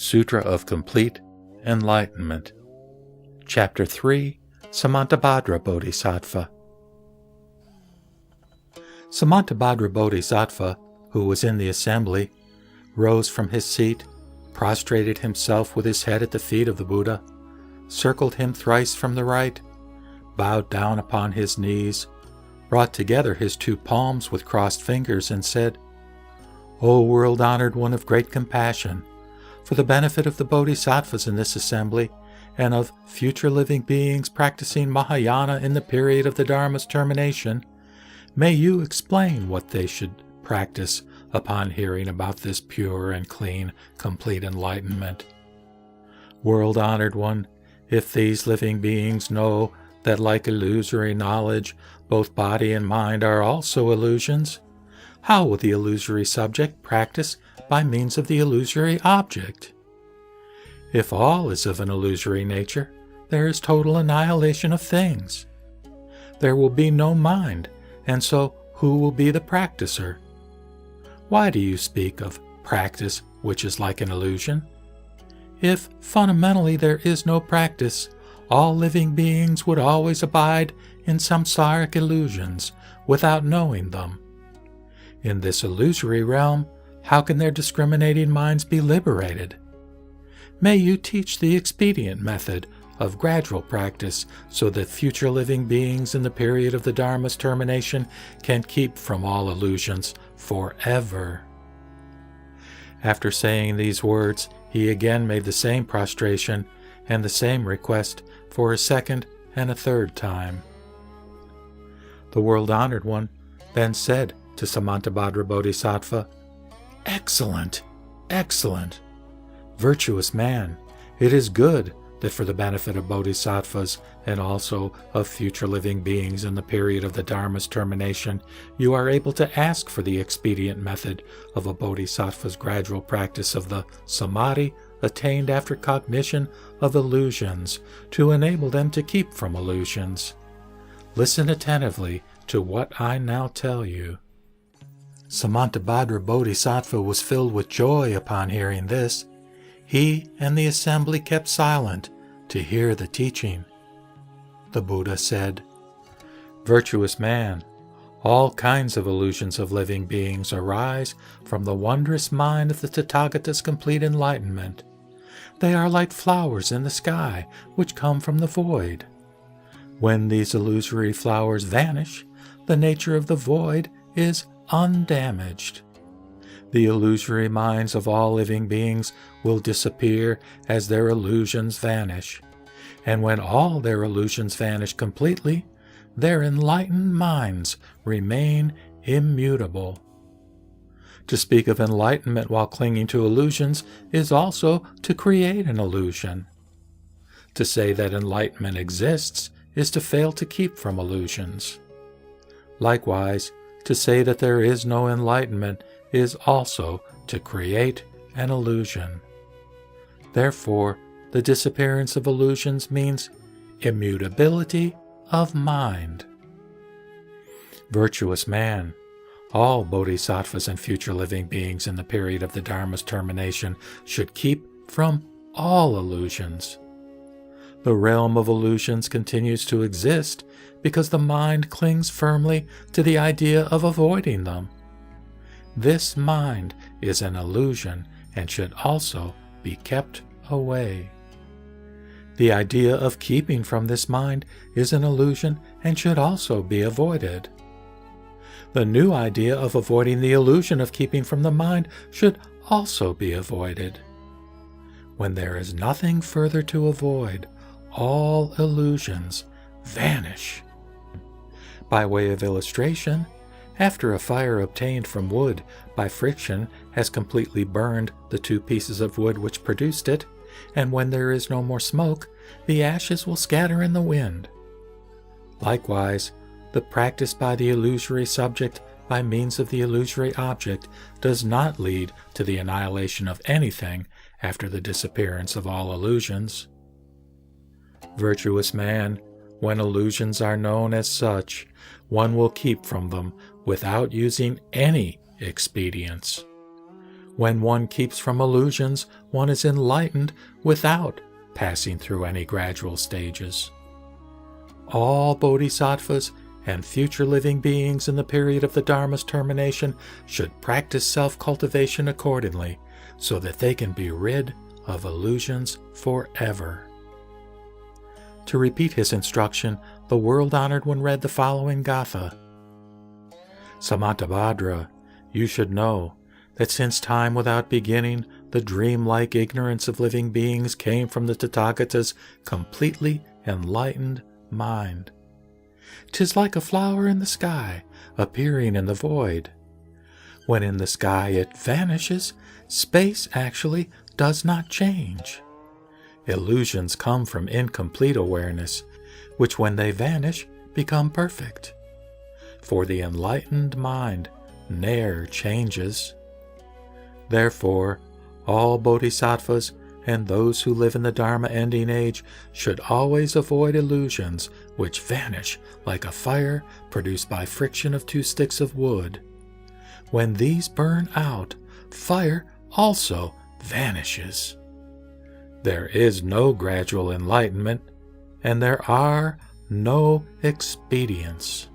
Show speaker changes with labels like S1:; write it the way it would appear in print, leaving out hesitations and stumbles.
S1: Sutra of Complete Enlightenment, Chapter 3, Samantabhadra Bodhisattva. Samantabhadra Bodhisattva, who was in the assembly, rose from his seat, prostrated himself with his head at the feet of the Buddha, circled him thrice from the right, bowed down upon his knees, brought together his two palms with crossed fingers, and said, "O world-honored one of great compassion, for the benefit of the bodhisattvas in this assembly, and of future living beings practicing Mahayana in the period of the Dharma's termination, may you explain what they should practice upon hearing about this pure and clean, complete enlightenment. World-honored one, if these living beings know that like illusory knowledge, both body and mind are also illusions, how will the illusory subject practice by means of the illusory object? If all is of an illusory nature, there is total annihilation of things. There will be no mind, and so who will be the practicer? Why do you speak of practice which is like an illusion? If fundamentally there is no practice, all living beings would always abide in samsaric illusions without knowing them. In this illusory realm, how can their discriminating minds be liberated? May you teach the expedient method of gradual practice so that future living beings in the period of the Dharma's termination can keep from all illusions forever." After saying these words, he again made the same prostration and the same request for a second and a third time. The world-honored one then said to Samantabhadra Bodhisattva, "Excellent, excellent! Virtuous man, it is good that for the benefit of bodhisattvas and also of future living beings in the period of the Dharma's termination, you are able to ask for the expedient method of a bodhisattva's gradual practice of the samadhi attained after cognition of illusions to enable them to keep from illusions. Listen attentively to what I now tell you." Samantabhadra Bodhisattva was filled with joy upon hearing this. He and the assembly kept silent to hear the teaching. The Buddha said, "Virtuous man, all kinds of illusions of living beings arise from the wondrous mind of the Tathagata's complete enlightenment. They are like flowers in the sky which come from the void. When these illusory flowers vanish, the nature of the void is undamaged. The illusory minds of all living beings will disappear as their illusions vanish, and when all their illusions vanish completely, their enlightened minds remain immutable. To speak of enlightenment while clinging to illusions is also to create an illusion. To say that enlightenment exists is to fail to keep from illusions. Likewise, to say that there is no enlightenment is also to create an illusion. Therefore, the disappearance of illusions means immutability of mind. Virtuous man, all bodhisattvas and future living beings in the period of the Dharma's termination should keep from all illusions. The realm of illusions continues to exist because the mind clings firmly to the idea of avoiding them. This mind is an illusion and should also be kept away. The idea of keeping from this mind is an illusion and should also be avoided. The new idea of avoiding the illusion of keeping from the mind should also be avoided. When there is nothing further to avoid, all illusions vanish. By way of illustration, after a fire obtained from wood by friction has completely burned the two pieces of wood which produced it, and when there is no more smoke, the ashes will scatter in the wind. Likewise, the practice by the illusory subject by means of the illusory object does not lead to the annihilation of anything after the disappearance of all illusions. Virtuous man, when illusions are known as such, one will keep from them without using any expedients. When one keeps from illusions, one is enlightened without passing through any gradual stages. All bodhisattvas and future living beings in the period of the Dharma's termination should practice self-cultivation accordingly, so that they can be rid of illusions forever. To repeat his instruction, the world-honored one read the following gatha. Samantabhadra, you should know that since time without beginning, the dream-like ignorance of living beings came from the Tathagata's completely enlightened mind. 'Tis like a flower in the sky, appearing in the void. When in the sky it vanishes, space actually does not change. Illusions come from incomplete awareness, which when they vanish, become perfect. For the enlightened mind ne'er changes. Therefore, all bodhisattvas and those who live in the Dharma ending age should always avoid illusions which vanish like a fire produced by friction of two sticks of wood. When these burn out, fire also vanishes. There is no gradual enlightenment, and there are no expedients.